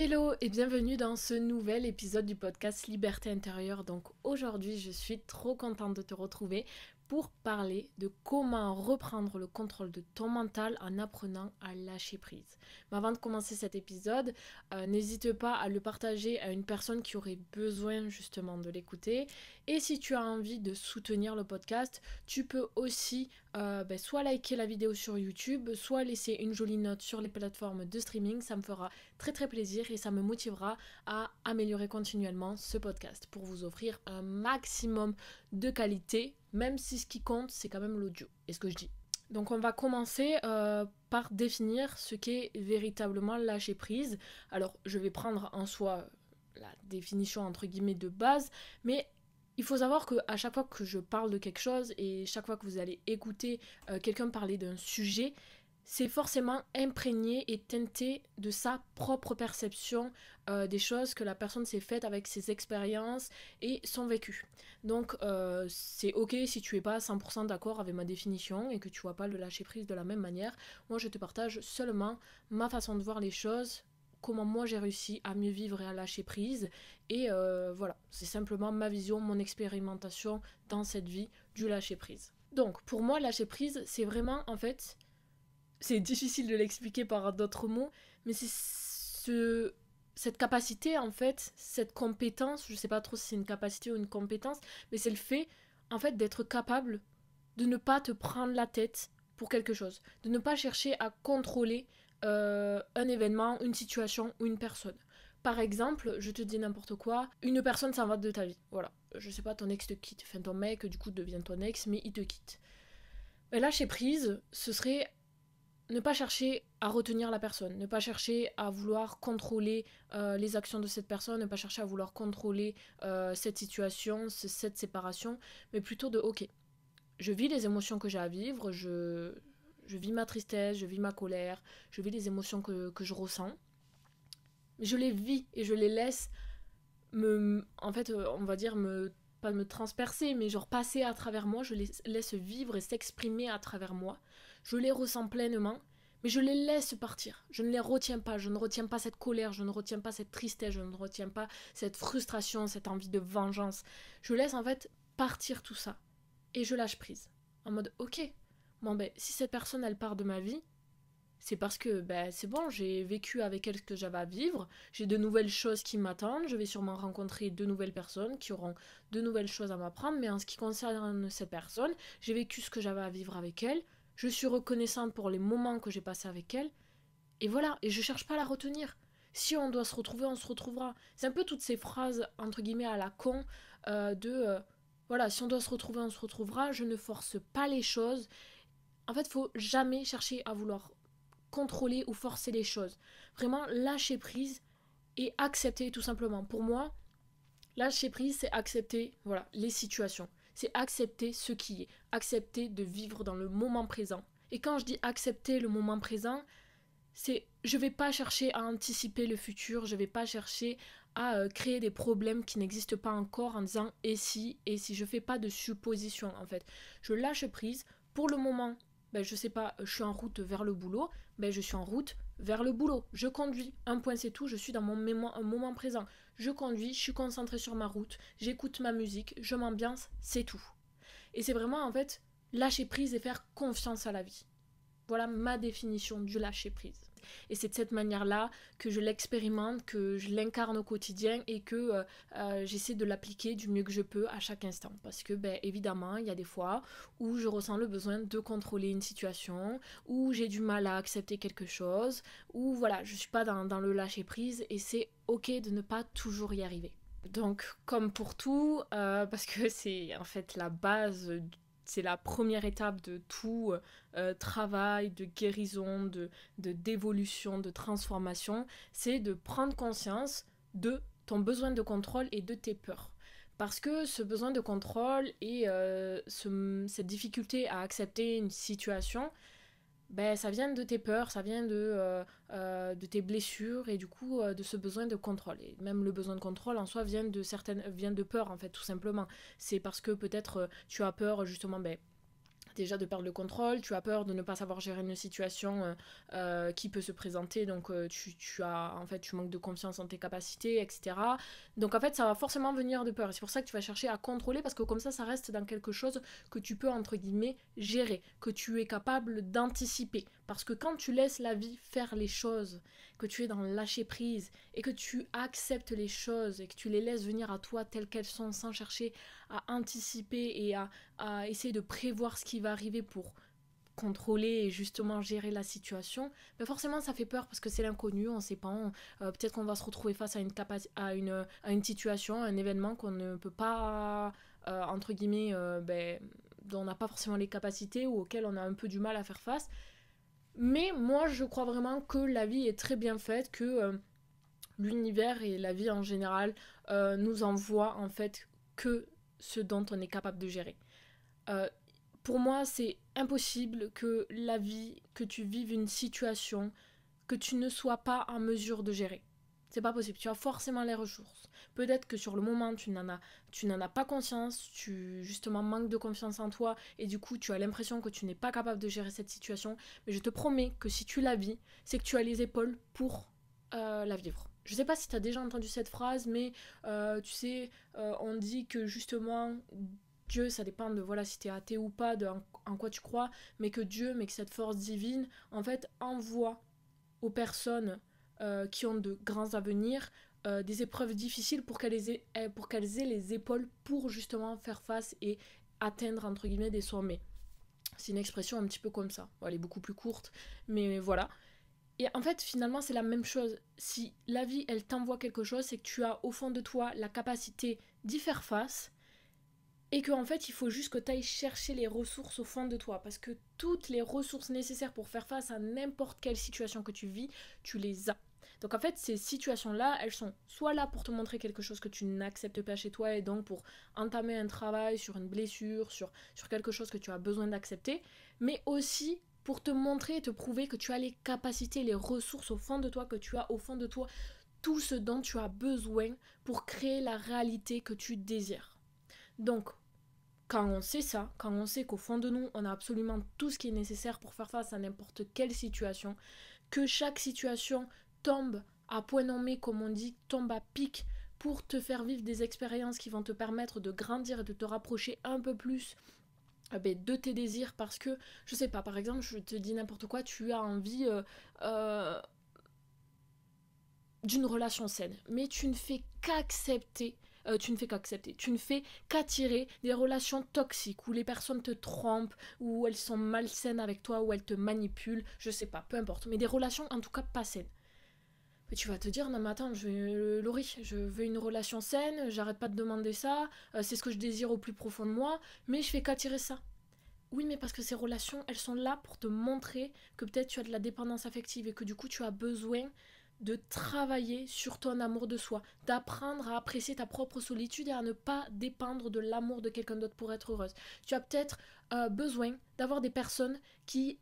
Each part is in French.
Hello et bienvenue dans ce nouvel épisode du podcast Liberté intérieure. Donc aujourd'hui je suis trop contente de te retrouver pour parler de comment reprendre le contrôle de ton mental en apprenant à lâcher prise. Mais avant de commencer cet épisode, n'hésite pas à le partager à une personne qui aurait besoin justement de l'écouter. Et si tu as envie de soutenir le podcast, tu peux aussi soit liker la vidéo sur YouTube, soit laisser une jolie note sur les plateformes de streaming. Ça me fera très très plaisir et ça me motivera à améliorer continuellement ce podcast pour vous offrir un maximum de qualité, même si ce qui compte c'est quand même l'audio et ce que je dis. Donc on va commencer par définir ce qu'est véritablement lâcher prise. Alors je vais prendre en soi la définition entre guillemets de base, mais il faut savoir qu'à chaque fois que je parle de quelque chose et chaque fois que vous allez écouter quelqu'un parler d'un sujet, c'est forcément imprégné et teinté de sa propre perception des choses que la personne s'est faite avec ses expériences et son vécu. Donc c'est ok si tu n'es pas 100% d'accord avec ma définition et que tu vois pas le lâcher prise de la même manière. Moi je te partage seulement ma façon de voir les choses, comment moi j'ai réussi à mieux vivre et à lâcher prise. Et voilà, c'est simplement ma vision, mon expérimentation dans cette vie du lâcher prise. Donc pour moi lâcher prise c'est vraiment en fait... C'est difficile de l'expliquer par d'autres mots, mais c'est cette capacité, en fait, cette compétence, je sais pas trop si c'est une capacité ou une compétence, mais c'est le fait, en fait, d'être capable de ne pas te prendre la tête pour quelque chose, de ne pas chercher à contrôler un événement, une situation ou une personne. Par exemple, je te dis n'importe quoi, une personne s'en va de ta vie, voilà. Je sais pas, ton ex te quitte, enfin ton mec, du coup, devient ton ex, mais il te quitte. Mais lâcher prise, ce serait ne pas chercher à retenir la personne, ne pas chercher à vouloir contrôler les actions de cette personne, ne pas chercher à vouloir contrôler cette situation, cette séparation, mais plutôt de ok, je vis les émotions que j'ai à vivre, je vis ma tristesse, je vis ma colère, je vis les émotions que je ressens, mais je les vis et je les laisse en fait, on va dire pas me transpercer, mais genre passer à travers moi, je les laisse vivre et s'exprimer à travers moi. Je les ressens pleinement, mais je les laisse partir. Je ne les retiens pas, je ne retiens pas cette colère, je ne retiens pas cette tristesse, je ne retiens pas cette frustration, cette envie de vengeance. Je laisse en fait partir tout ça. Et je lâche prise. En mode, ok, bon ben, si cette personne elle part de ma vie, c'est parce que c'est bon, j'ai vécu avec elle ce que j'avais à vivre, j'ai de nouvelles choses qui m'attendent, je vais sûrement rencontrer de nouvelles personnes qui auront de nouvelles choses à m'apprendre, mais en ce qui concerne cette personne, j'ai vécu ce que j'avais à vivre avec elle, je suis reconnaissante pour les moments que j'ai passés avec elle, et voilà, et je cherche pas à la retenir. Si on doit se retrouver, on se retrouvera. C'est un peu toutes ces phrases, entre guillemets, à la con, voilà, si on doit se retrouver, on se retrouvera, je ne force pas les choses. En fait, faut jamais chercher à vouloir contrôler ou forcer les choses. Vraiment lâcher prise et accepter tout simplement. Pour moi, lâcher prise, c'est accepter voilà, les situations. C'est accepter ce qui est. Accepter de vivre dans le moment présent. Et quand je dis accepter le moment présent, c'est je vais pas chercher à anticiper le futur, je vais pas chercher à créer des problèmes qui n'existent pas encore en disant et si je fais pas de suppositions en fait. Je lâche prise pour le moment. Je sais pas, je suis en route vers le boulot, je suis en route vers le boulot. Je conduis, un point c'est tout, je suis dans mon moment présent. Je conduis, je suis concentrée sur ma route, j'écoute ma musique, je m'ambiance, c'est tout. Et c'est vraiment en fait lâcher prise et faire confiance à la vie. Voilà ma définition du lâcher prise. Et c'est de cette manière-là que je l'expérimente, que je l'incarne au quotidien et que j'essaie de l'appliquer du mieux que je peux à chaque instant. Parce que, évidemment, il y a des fois où je ressens le besoin de contrôler une situation, où j'ai du mal à accepter quelque chose, où voilà, je suis pas dans le lâcher prise et c'est ok de ne pas toujours y arriver. Donc, comme pour tout, parce que c'est en fait la base, c'est la première étape de tout travail, de guérison, d'évolution, de transformation, c'est de prendre conscience de ton besoin de contrôle et de tes peurs. Parce que ce besoin de contrôle et cette difficulté à accepter une situation, ça vient de tes peurs, ça vient de tes blessures et du coup de ce besoin de contrôle. Et même le besoin de contrôle en soi vient de peur en fait tout simplement. C'est parce que peut-être tu as peur justement déjà de perdre le contrôle, tu as peur de ne pas savoir gérer une situation qui peut se présenter, donc tu manques de confiance en tes capacités, etc. Donc en fait ça va forcément venir de peur, et c'est pour ça que tu vas chercher à contrôler, parce que comme ça reste dans quelque chose que tu peux entre guillemets gérer, que tu es capable d'anticiper, parce que quand tu laisses la vie faire les choses, que tu es dans le lâcher prise, et que tu acceptes les choses, et que tu les laisses venir à toi telles qu'elles sont, sans chercher à anticiper et à essayer de prévoir ce qui va arriver pour contrôler et justement gérer la situation, mais forcément ça fait peur parce que c'est l'inconnu, on ne sait pas, peut-être qu'on va se retrouver face à une situation, à un événement qu'on ne peut pas, entre guillemets, dont on n'a pas forcément les capacités ou auquel on a un peu du mal à faire face. Mais moi je crois vraiment que la vie est très bien faite, que l'univers et la vie en général nous envoient en fait que ce dont on est capable de gérer. Euh, pour moi, c'est impossible que la vie, que tu vives une situation que tu ne sois pas en mesure de gérer. C'est pas possible, tu as forcément les ressources. Peut-être que sur le moment, tu n'en as pas conscience, tu justement manques de confiance en toi et du coup, tu as l'impression que tu n'es pas capable de gérer cette situation. Mais je te promets que si tu la vis, c'est que tu as les épaules pour la vivre. Je sais pas si tu as déjà entendu cette phrase, mais tu sais, on dit que justement, Dieu, ça dépend de voilà, si tu es athée ou pas, en quoi tu crois, mais que Dieu, mais que cette force divine, en fait, envoie aux personnes qui ont de grands avenirs des épreuves difficiles pour pour qu'elles aient les épaules pour justement faire face et atteindre, entre guillemets, des sommets. C'est une expression un petit peu comme ça. Bon, elle est beaucoup plus courte, mais voilà. Et en fait, finalement, c'est la même chose. Si la vie, elle t'envoie quelque chose, c'est que tu as au fond de toi la capacité d'y faire face et qu'en fait, il faut juste que tu ailles chercher les ressources au fond de toi. Parce que toutes les ressources nécessaires pour faire face à n'importe quelle situation que tu vis, tu les as. Donc en fait, ces situations-là, elles sont soit là pour te montrer quelque chose que tu n'acceptes pas chez toi et donc pour entamer un travail sur une blessure, sur quelque chose que tu as besoin d'accepter, mais aussi pour te montrer et te prouver que tu as les capacités, les ressources au fond de toi, que tu as au fond de toi tout ce dont tu as besoin pour créer la réalité que tu désires. Donc, quand on sait ça, quand on sait qu'au fond de nous, on a absolument tout ce qui est nécessaire pour faire face à n'importe quelle situation, que chaque situation tombe à point nommé, comme on dit, tombe à pic pour te faire vivre des expériences qui vont te permettre de grandir et de te rapprocher un peu plus de tes désirs, parce que, je sais pas, par exemple, je te dis n'importe quoi, tu as envie d'une relation saine, mais tu ne fais qu'attirer des relations toxiques où les personnes te trompent, où elles sont malsaines avec toi, où elles te manipulent, je sais pas, peu importe, mais des relations en tout cas pas saines. Mais tu vas te dire, non mais attends, Laurie, je veux une relation saine, j'arrête pas de demander ça, c'est ce que je désire au plus profond de moi, mais je fais qu'attirer ça. Oui, mais parce que ces relations, elles sont là pour te montrer que peut-être tu as de la dépendance affective et que du coup tu as besoin de travailler sur ton amour de soi, d'apprendre à apprécier ta propre solitude et à ne pas dépendre de l'amour de quelqu'un d'autre pour être heureuse. Tu as peut-être besoin d'avoir des personnes qui,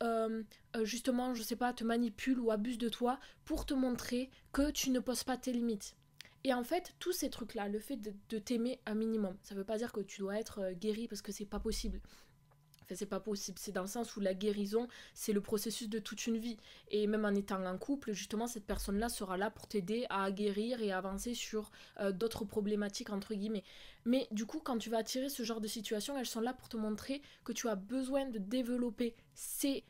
justement, je sais pas, te manipulent ou abusent de toi pour te montrer que tu ne poses pas tes limites. Et en fait, tous ces trucs-là, le fait de t'aimer un minimum, ça veut pas dire que tu dois être guéri parce que c'est pas possible. Enfin, c'est pas possible, c'est dans le sens où la guérison, c'est le processus de toute une vie. Et même en étant en couple, justement, cette personne-là sera là pour t'aider à guérir et à avancer sur d'autres problématiques, entre guillemets. Mais du coup, quand tu vas attirer ce genre de situation, elles sont là pour te montrer que tu as besoin de développer ces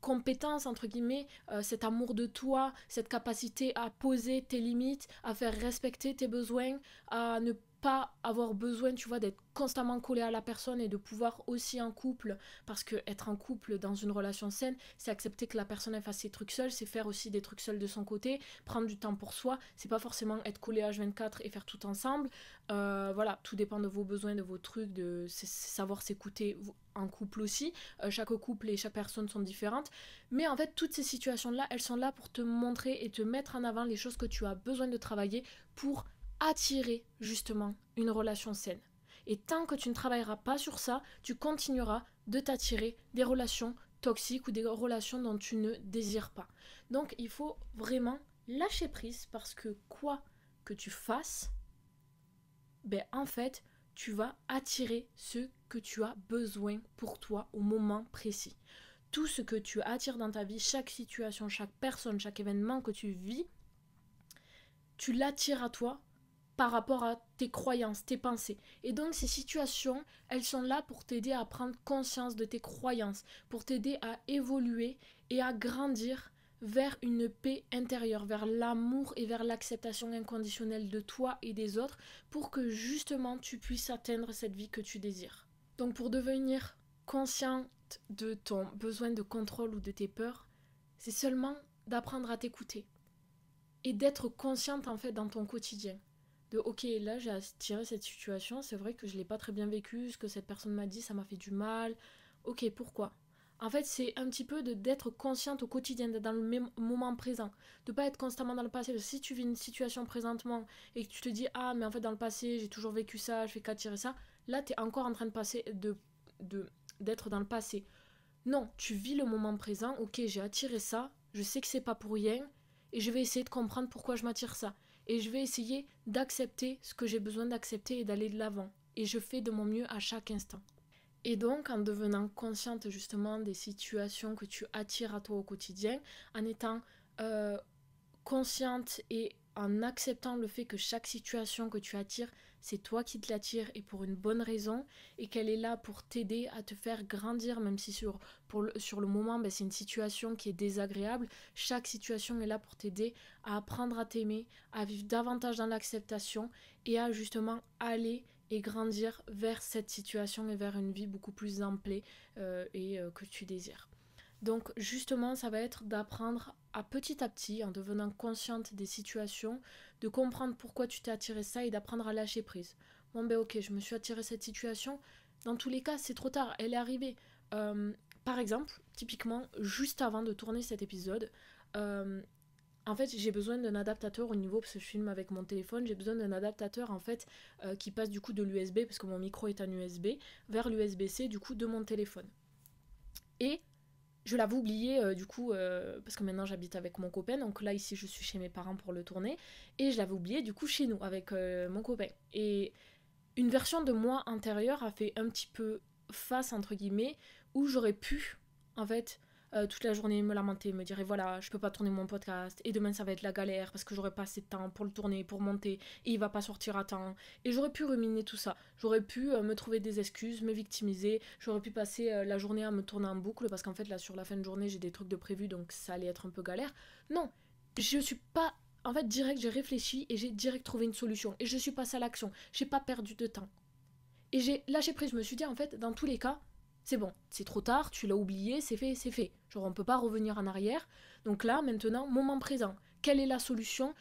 compétences, entre guillemets, cet amour de toi, cette capacité à poser tes limites, à faire respecter tes besoins, à ne pas avoir besoin, tu vois, d'être constamment collé à la personne et de pouvoir aussi en couple, parce que être en couple dans une relation saine, c'est accepter que la personne elle fasse ses trucs seule, c'est faire aussi des trucs seule de son côté, prendre du temps pour soi, c'est pas forcément être collé H24 et faire tout ensemble. Voilà, tout dépend de vos besoins, de vos trucs, de savoir s'écouter en couple aussi. Chaque couple et chaque personne sont différentes, mais en fait toutes ces situations là, elles sont là pour te montrer et te mettre en avant les choses que tu as besoin de travailler pour attirer justement une relation saine. Et tant que tu ne travailleras pas sur ça, tu continueras de t'attirer des relations toxiques ou des relations dont tu ne désires pas. Donc il faut vraiment lâcher prise, parce que quoi que tu fasses, en fait, tu vas attirer ce que tu as besoin pour toi au moment précis. Tout ce que tu attires dans ta vie, chaque situation, chaque personne, chaque événement que tu vis, tu l'attires à toi par rapport à tes croyances, tes pensées. Et donc ces situations, elles sont là pour t'aider à prendre conscience de tes croyances, pour t'aider à évoluer et à grandir vers une paix intérieure, vers l'amour et vers l'acceptation inconditionnelle de toi et des autres, pour que justement tu puisses atteindre cette vie que tu désires. Donc pour devenir consciente de ton besoin de contrôle ou de tes peurs, c'est seulement d'apprendre à t'écouter et d'être consciente en fait dans ton quotidien. De ok, là j'ai attiré cette situation, c'est vrai que je l'ai pas très bien vécu, ce que cette personne m'a dit, ça m'a fait du mal. Ok, pourquoi? En fait, c'est un petit peu d'être consciente au quotidien, d'être dans le même moment présent, de pas être constamment dans le passé. Parce que si tu vis une situation présentement et que tu te dis ah mais en fait dans le passé j'ai toujours vécu ça, je fais qu'attirer ça, là tu es encore en train de passer d'être dans le passé. Non, tu vis le moment présent, ok j'ai attiré ça, je sais que c'est pas pour rien et je vais essayer de comprendre pourquoi je m'attire ça. Et je vais essayer d'accepter ce que j'ai besoin d'accepter et d'aller de l'avant. Et je fais de mon mieux à chaque instant. Et donc, en devenant consciente justement des situations que tu attires à toi au quotidien, en étant consciente et en acceptant le fait que chaque situation que tu attires, c'est toi qui te l'attires et pour une bonne raison, et qu'elle est là pour t'aider à te faire grandir, même si sur le moment, c'est une situation qui est désagréable. Chaque situation est là pour t'aider à apprendre à t'aimer, à vivre davantage dans l'acceptation et à justement aller et grandir vers cette situation et vers une vie beaucoup plus ample que tu désires. Donc justement, ça va être d'apprendre à petit, en devenant consciente des situations, de comprendre pourquoi tu t'es attiré ça et d'apprendre à lâcher prise. Bon ok, je me suis attiré cette situation. Dans tous les cas, c'est trop tard, elle est arrivée. Par exemple, typiquement, juste avant de tourner cet épisode, en fait, j'ai besoin d'un adaptateur au niveau, parce que je filme avec mon téléphone, j'ai besoin d'un adaptateur en fait qui passe du coup de l'USB, parce que mon micro est en USB, vers l'USB-C du coup de mon téléphone. Et je l'avais oublié parce que maintenant j'habite avec mon copain, donc là ici je suis chez mes parents pour le tourner, et je l'avais oublié du coup chez nous avec mon copain. Et une version de moi antérieure a fait un petit peu face entre guillemets, où j'aurais pu en fait toute la journée me lamenter, me dire voilà je peux pas tourner mon podcast et demain ça va être la galère parce que j'aurai pas assez de temps pour le tourner, pour monter et il va pas sortir à temps, et j'aurais pu ruminer tout ça, j'aurais pu me trouver des excuses, me victimiser, j'aurais pu passer la journée à me tourner en boucle parce qu'en fait là sur la fin de journée j'ai des trucs de prévu donc ça allait être un peu galère. Non, je suis pas en fait direct, j'ai réfléchi et j'ai direct trouvé une solution et je suis passée à l'action, j'ai pas perdu de temps et j'ai lâché prise. Je me suis dit en fait dans tous les cas c'est bon, c'est trop tard, tu l'as oublié, c'est fait, c'est fait. Genre on peut pas revenir en arrière. Donc là, maintenant, moment présent. Quelle est la solution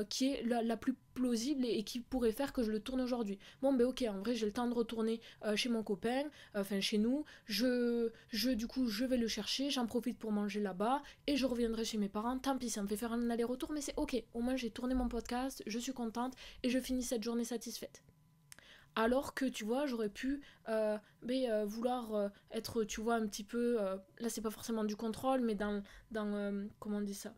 qui est la plus plausible et qui pourrait faire que je le tourne aujourd'hui? Bon ok, en vrai j'ai le temps de retourner chez mon copain, enfin chez nous. Du coup je vais le chercher, j'en profite pour manger là-bas et je reviendrai chez mes parents. Tant pis, ça me fait faire un aller-retour, mais c'est ok. Au moins j'ai tourné mon podcast, je suis contente et je finis cette journée satisfaite. Alors que tu vois j'aurais pu vouloir être tu vois un petit peu là c'est pas forcément du contrôle mais dans comment on dit ça,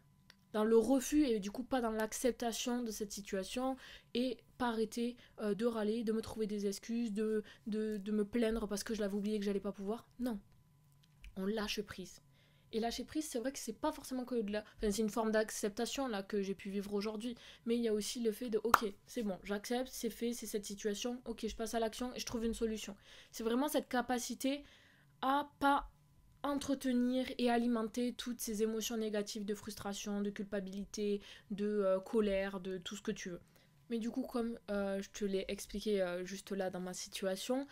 dans le refus et du coup pas dans l'acceptation de cette situation, et pas arrêter de râler, de me trouver des excuses, de me plaindre parce que je l'avais oublié que j'allais pas pouvoir. Non, on lâche prise. Et lâcher prise, c'est vrai que c'est pas forcément que de la... Enfin, c'est une forme d'acceptation là que j'ai pu vivre aujourd'hui. Mais il y a aussi le fait de, ok, c'est bon, j'accepte, c'est fait, c'est cette situation, ok, je passe à l'action et je trouve une solution. C'est vraiment cette capacité à pas entretenir et alimenter toutes ces émotions négatives de frustration, de culpabilité, de colère, de tout ce que tu veux. Mais du coup, comme je te l'ai expliqué juste là dans ma situation,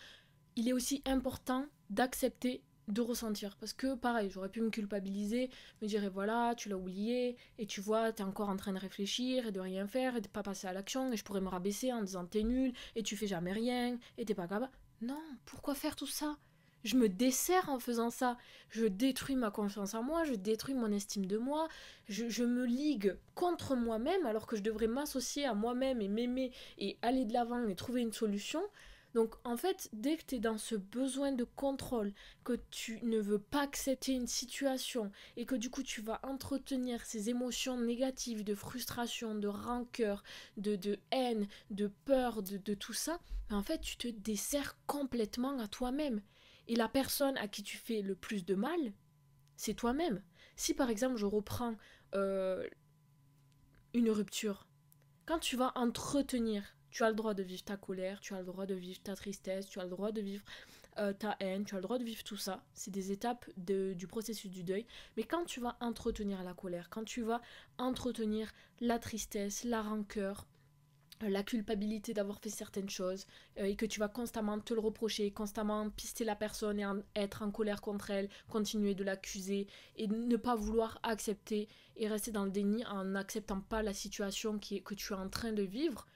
il est aussi important d'accepter de ressentir, parce que pareil j'aurais pu me culpabiliser, me dire voilà tu l'as oublié et tu vois t'es encore en train de réfléchir et de rien faire et de pas passer à l'action, et je pourrais me rabaisser en disant t'es nul et tu fais jamais rien et t'es pas capable. Non, pourquoi faire tout ça? Je me desserre en faisant ça, je détruis ma confiance en moi, je détruis mon estime de moi, je me ligue contre moi-même alors que je devrais m'associer à moi-même et m'aimer et aller de l'avant et trouver une solution. Donc en fait, dès que tu es dans ce besoin de contrôle, que tu ne veux pas accepter une situation et que du coup tu vas entretenir ces émotions négatives de frustration, de rancœur, de haine, de peur, de tout ça, en fait tu te desserres complètement à toi-même. Et la personne à qui tu fais le plus de mal, c'est toi-même. Si par exemple je reprends euh, une rupture, quand tu vas entretenir, tu as le droit de vivre ta colère, tu as le droit de vivre ta tristesse, tu as le droit de vivre ta haine, tu as le droit de vivre tout ça. C'est des étapes du processus du deuil. Mais quand tu vas entretenir la colère, quand tu vas entretenir la tristesse, la rancœur, la culpabilité d'avoir fait certaines choses et que tu vas constamment te le reprocher, constamment pister la personne et être en colère contre elle, continuer de l'accuser et ne pas vouloir accepter et rester dans le déni en n'acceptant pas la situation que tu es en train de vivre,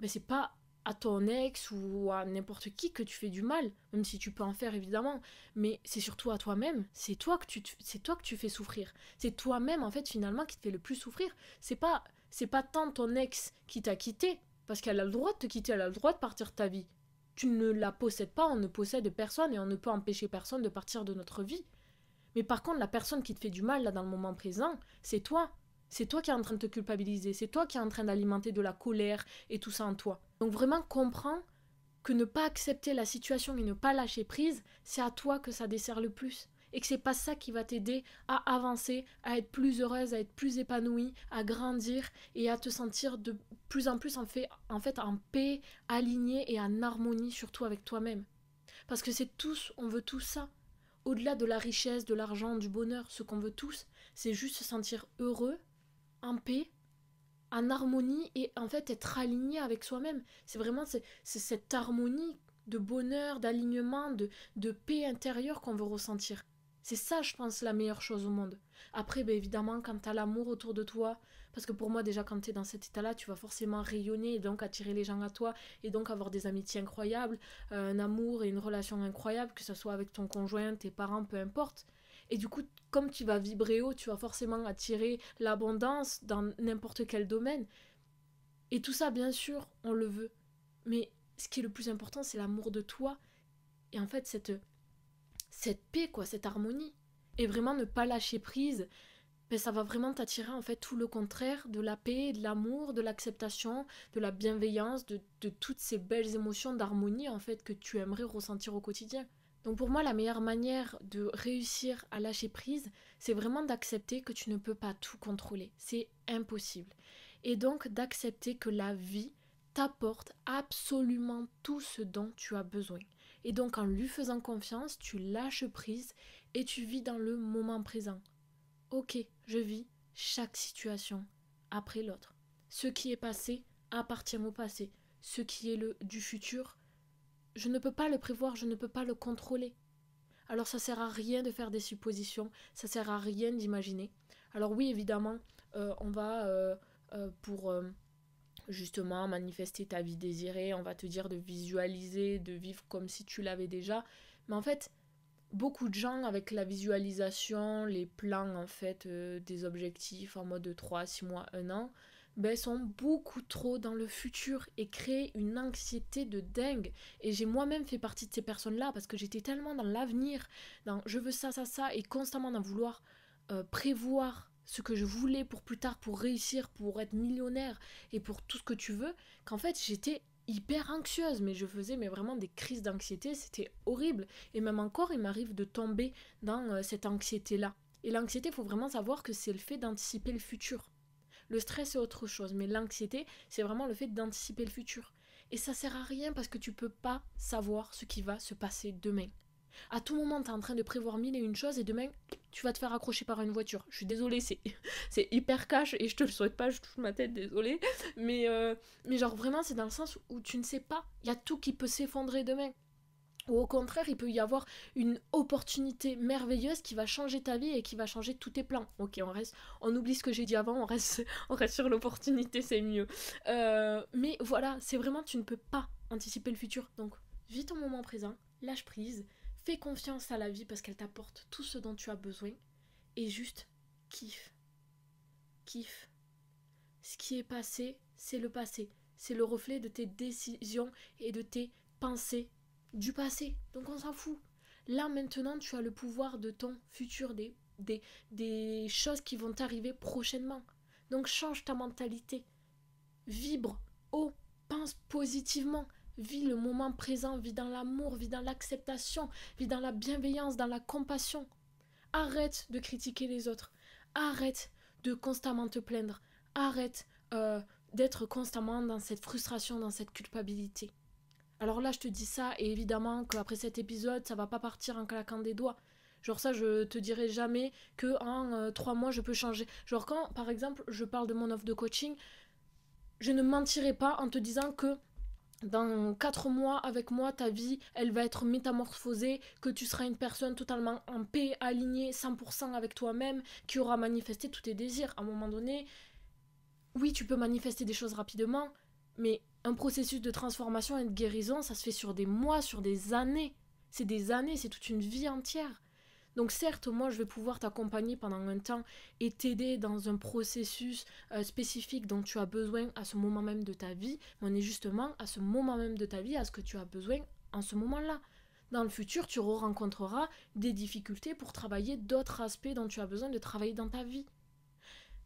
mais c'est pas à ton ex ou à n'importe qui que tu fais du mal, même si tu peux en faire évidemment, mais c'est surtout à toi-même, c'est toi que tu fais souffrir. C'est toi-même en fait finalement qui te fait le plus souffrir. C'est pas tant ton ex qui t'a quitté parce qu'elle a le droit de te quitter, elle a le droit de partir de ta vie. Tu ne la possèdes pas, on ne possède personne et on ne peut empêcher personne de partir de notre vie. Mais par contre, la personne qui te fait du mal là dans le moment présent, c'est toi. C'est toi qui es en train de te culpabiliser, c'est toi qui es en train d'alimenter de la colère et tout ça en toi. Donc vraiment comprends que ne pas accepter la situation et ne pas lâcher prise, c'est à toi que ça dessert le plus. Et que c'est pas ça qui va t'aider à avancer, à être plus heureuse, à être plus épanouie, à grandir et à te sentir de plus en plus en paix, alignée et en harmonie surtout avec toi-même. Parce que on veut tous ça. Au-delà de la richesse, de l'argent, du bonheur, ce qu'on veut tous, c'est juste se sentir heureux, en paix, en harmonie et en fait être aligné avec soi-même. C'est cette harmonie de bonheur, d'alignement, de paix intérieure qu'on veut ressentir. C'est ça, je pense, la meilleure chose au monde. Après, ben évidemment, quand t'as l'amour autour de toi, parce que pour moi, déjà, quand t'es dans cet état-là, tu vas forcément rayonner et donc attirer les gens à toi et donc avoir des amitiés incroyables, un amour et une relation incroyable, que ce soit avec ton conjoint, tes parents, peu importe. Et du coup, comme tu vas vibrer haut, tu vas forcément attirer l'abondance dans n'importe quel domaine. Et tout ça, bien sûr, on le veut. Mais ce qui est le plus important, c'est l'amour de toi. Et en fait, cette paix, quoi, cette harmonie. Et vraiment ne pas lâcher prise, ben, ça va vraiment t'attirer en fait tout le contraire de la paix, de l'amour, de l'acceptation, de la bienveillance, de toutes ces belles émotions d'harmonie en fait que tu aimerais ressentir au quotidien. Donc pour moi, la meilleure manière de réussir à lâcher prise, c'est vraiment d'accepter que tu ne peux pas tout contrôler. C'est impossible. Et donc d'accepter que la vie t'apporte absolument tout ce dont tu as besoin. Et donc en lui faisant confiance, tu lâches prise et tu vis dans le moment présent. Ok, je vis chaque situation après l'autre. Ce qui est passé appartient au passé. Ce qui est du futur, je ne peux pas le prévoir, je ne peux pas le contrôler. Alors ça sert à rien de faire des suppositions, ça sert à rien d'imaginer. Alors oui, évidemment, on va pour justement manifester ta vie désirée, on va te dire de visualiser, de vivre comme si tu l'avais déjà. Mais en fait, beaucoup de gens avec la visualisation, les plans en fait, des objectifs en mode 3, 6 mois, 1 an, ben, sont beaucoup trop dans le futur et créent une anxiété de dingue. Et j'ai moi-même fait partie de ces personnes-là parce que j'étais tellement dans l'avenir, dans je veux ça, ça, ça, et constamment dans vouloir prévoir ce que je voulais pour plus tard, pour réussir, pour être millionnaire et pour tout ce que tu veux, qu'en fait j'étais hyper anxieuse, mais je faisais vraiment des crises d'anxiété, c'était horrible. Et même encore, il m'arrive de tomber dans cette anxiété-là. Et l'anxiété, il faut vraiment savoir que c'est le fait d'anticiper le futur. Le stress, c'est autre chose, mais l'anxiété, c'est vraiment le fait d'anticiper le futur. Et ça sert à rien parce que tu peux pas savoir ce qui va se passer demain. À tout moment, tu es en train de prévoir mille et une choses et demain, tu vas te faire accrocher par une voiture. Je suis désolée, c'est hyper cash et je te le souhaite pas, je touche ma tête, désolée. Mais genre vraiment, c'est dans le sens où tu ne sais pas. Il y a tout qui peut s'effondrer demain. Ou au contraire, il peut y avoir une opportunité merveilleuse qui va changer ta vie et qui va changer tous tes plans. Ok, on oublie ce que j'ai dit avant, on reste sur l'opportunité, c'est mieux. Mais voilà, c'est vraiment, tu ne peux pas anticiper le futur. Donc, vis ton moment présent, lâche prise, fais confiance à la vie parce qu'elle t'apporte tout ce dont tu as besoin et juste kiffe. Kiffe. Ce qui est passé, c'est le passé. c'est le reflet de tes décisions et de tes pensées du passé. Donc on s'en fout. Là maintenant, tu as le pouvoir de ton futur, des choses qui vont t'arriver prochainement. Donc change ta mentalité. Vibre haut, pense positivement. Vis le moment présent, vis dans l'amour, vis dans l'acceptation, vis dans la bienveillance, dans la compassion. Arrête de critiquer les autres. Arrête de constamment te plaindre. Arrête d'être constamment dans cette frustration, dans cette culpabilité. Alors là, je te dis ça, et évidemment qu'après cet épisode, ça va pas partir en claquant des doigts. Genre ça, je te dirai jamais que en 3 mois, je peux changer. Genre quand, par exemple, je parle de mon offre de coaching, je ne mentirai pas en te disant que dans 4 mois avec moi, ta vie, elle va être métamorphosée, que tu seras une personne totalement en paix, alignée, 100% avec toi-même, qui aura manifesté tous tes désirs. À un moment donné, oui, tu peux manifester des choses rapidement, mais un processus de transformation et de guérison, ça se fait sur des mois, sur des années. C'est des années, c'est toute une vie entière. Donc certes, moi, je vais pouvoir t'accompagner pendant un temps et t'aider dans un processus spécifique dont tu as besoin à ce moment même de ta vie, mais on est justement à ce moment même de ta vie, à ce que tu as besoin en ce moment-là. Dans le futur, tu rencontreras des difficultés pour travailler d'autres aspects dont tu as besoin de travailler dans ta vie.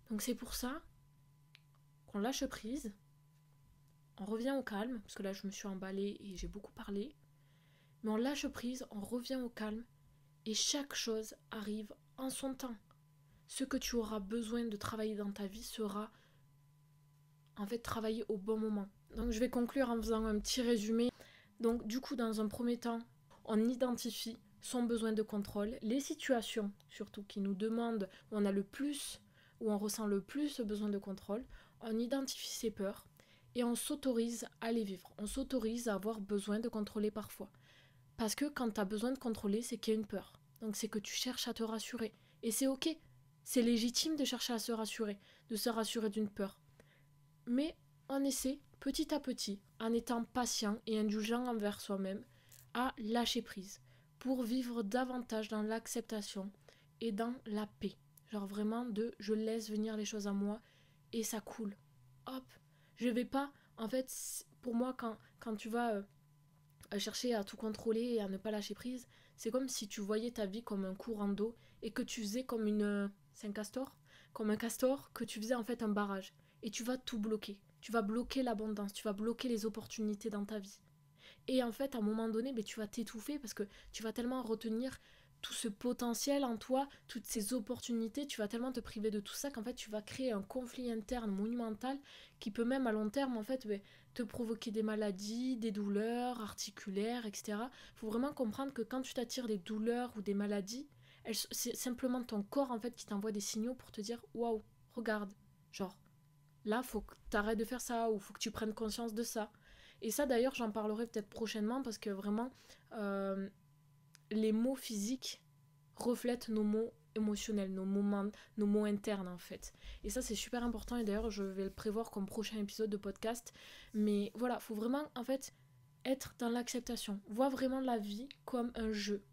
Donc c'est pour ça qu'on lâche prise, on revient au calme, parce que là je me suis emballée et j'ai beaucoup parlé, mais on lâche prise, on revient au calme, et chaque chose arrive en son temps. Ce que tu auras besoin de travailler dans ta vie sera en fait travaillé au bon moment. Donc je vais conclure en faisant un petit résumé. Donc du coup, dans un premier temps, on identifie son besoin de contrôle, les situations surtout qui nous demandent, où on a le plus, où on ressent le plus ce besoin de contrôle, on identifie ses peurs et on s'autorise à les vivre. On s'autorise à avoir besoin de contrôler parfois. Parce que quand tu as besoin de contrôler, c'est qu'il y a une peur. Donc c'est que tu cherches à te rassurer. Et c'est ok. C'est légitime de chercher à se rassurer, de se rassurer d'une peur. Mais on essaie, petit à petit, en étant patient et indulgent envers soi-même, à lâcher prise. Pour vivre davantage dans l'acceptation et dans la paix. Genre vraiment je laisse venir les choses à moi et ça coule. Hop. Je vais pas, en fait, pour moi, quand tu vas à chercher à tout contrôler et à ne pas lâcher prise, c'est comme si tu voyais ta vie comme un courant d'eau et que tu faisais comme c'est un castor? Comme un castor, que tu faisais en fait un barrage. Et tu vas tout bloquer. Tu vas bloquer l'abondance, tu vas bloquer les opportunités dans ta vie. Et en fait, à un moment donné, tu vas t'étouffer parce que tu vas tellement retenir tout ce potentiel en toi, toutes ces opportunités, tu vas tellement te priver de tout ça qu'en fait tu vas créer un conflit interne monumental qui peut même à long terme en fait te provoquer des maladies, des douleurs articulaires, etc. Il faut vraiment comprendre que quand tu t'attires des douleurs ou des maladies, c'est simplement ton corps en fait qui t'envoie des signaux pour te dire waouh, regarde, genre là faut que tu arrêtes de faire ça ou faut que tu prennes conscience de ça. Et ça d'ailleurs j'en parlerai peut-être prochainement parce que vraiment les mots physiques reflètent nos mots émotionnels, nos mots internes en fait. Et ça c'est super important et d'ailleurs je vais le prévoir comme prochain épisode de podcast. Mais voilà, faut vraiment en fait être dans l'acceptation. Vois vraiment la vie comme un jeu.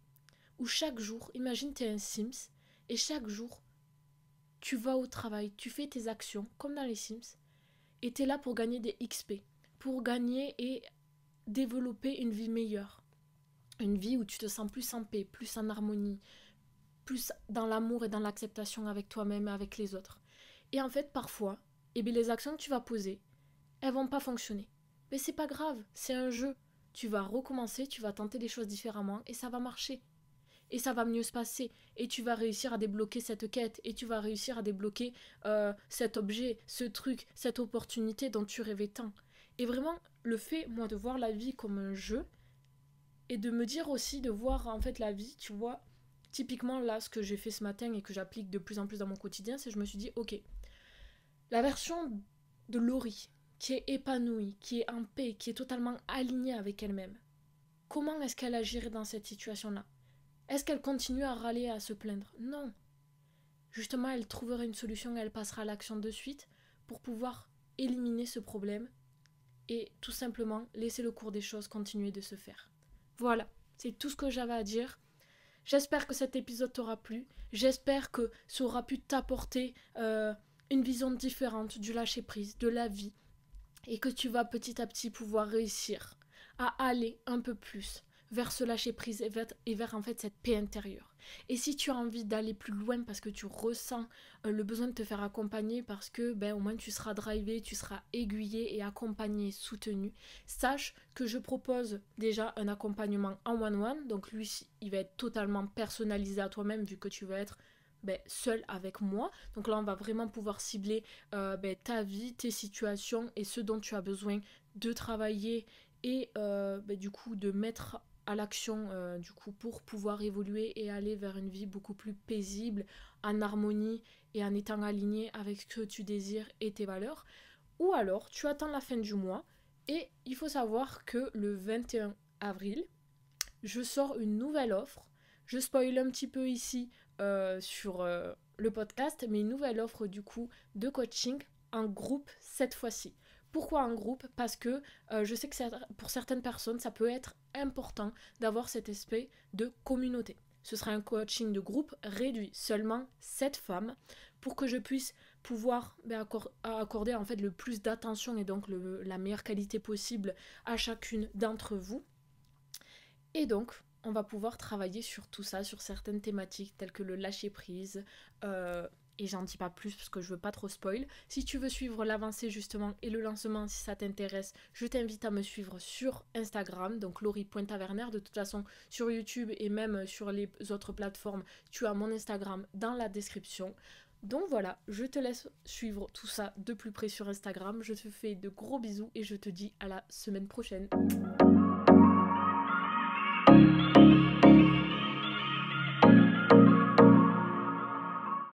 Où chaque jour, imagine t'es un Sims et chaque jour tu vas au travail, tu fais tes actions comme dans les Sims et t'es là pour gagner des XP, pour gagner et développer une vie meilleure. Une vie où tu te sens plus en paix, plus en harmonie, plus dans l'amour et dans l'acceptation avec toi-même et avec les autres. Et en fait, parfois, les actions que tu vas poser, elles vont pas fonctionner. Mais c'est pas grave, c'est un jeu. Tu vas recommencer, tu vas tenter des choses différemment et ça va marcher. Et ça va mieux se passer. Et tu vas réussir à débloquer cette quête. Et tu vas réussir à débloquer cet objet, ce truc, cette opportunité dont tu rêvais tant. Et vraiment, le fait, moi, de voir la vie comme un jeu, et de me dire aussi, de voir en fait la vie, tu vois, typiquement là, ce que j'ai fait ce matin et que j'applique de plus en plus dans mon quotidien, c'est que je me suis dit, ok, la version de Laurie, qui est épanouie, qui est en paix, qui est totalement alignée avec elle-même, comment est-ce qu'elle agirait dans cette situation-là? Est-ce qu'elle continue à râler et à se plaindre? Non. Justement, elle trouverait une solution et elle passera à l'action de suite pour pouvoir éliminer ce problème et tout simplement laisser le cours des choses continuer de se faire. Voilà, c'est tout ce que j'avais à dire. J'espère que cet épisode t'aura plu. J'espère que ça aura pu t'apporter une vision différente du lâcher-prise, de la vie, et que tu vas petit à petit pouvoir réussir à aller un peu plus vers ce lâcher prise et vers en fait cette paix intérieure. Et si tu as envie d'aller plus loin parce que tu ressens le besoin de te faire accompagner parce que au moins tu seras drivé, tu seras aiguillé et accompagné, soutenu, sache que je propose déjà un accompagnement en one-one. Donc lui, il va être totalement personnalisé à toi-même vu que tu vas être seul avec moi. Donc là, on va vraiment pouvoir cibler ta vie, tes situations et ce dont tu as besoin de travailler et du coup de mettre à l'action du coup pour pouvoir évoluer et aller vers une vie beaucoup plus paisible, en harmonie et en étant aligné avec ce que tu désires et tes valeurs. Ou alors tu attends la fin du mois et il faut savoir que le 21 avril, je sors une nouvelle offre. Je spoil un petit peu ici sur le podcast, mais une nouvelle offre du coup de coaching en groupe cette fois-ci. Pourquoi en groupe? Parce que je sais que pour certaines personnes, ça peut être important d'avoir cet aspect de communauté. Ce sera un coaching de groupe réduit, seulement 7 femmes, pour que je puisse pouvoir accorder en fait le plus d'attention et donc la meilleure qualité possible à chacune d'entre vous. Et donc, on va pouvoir travailler sur tout ça, sur certaines thématiques telles que le lâcher prise. Et j'en dis pas plus parce que je veux pas trop spoil. Si tu veux suivre l'avancée justement et le lancement, si ça t'intéresse, je t'invite à me suivre sur Instagram, donc Laurie.taverner. De toute façon, sur YouTube et même sur les autres plateformes, tu as mon Instagram dans la description. Donc voilà, je te laisse suivre tout ça de plus près sur Instagram. Je te fais de gros bisous et je te dis à la semaine prochaine.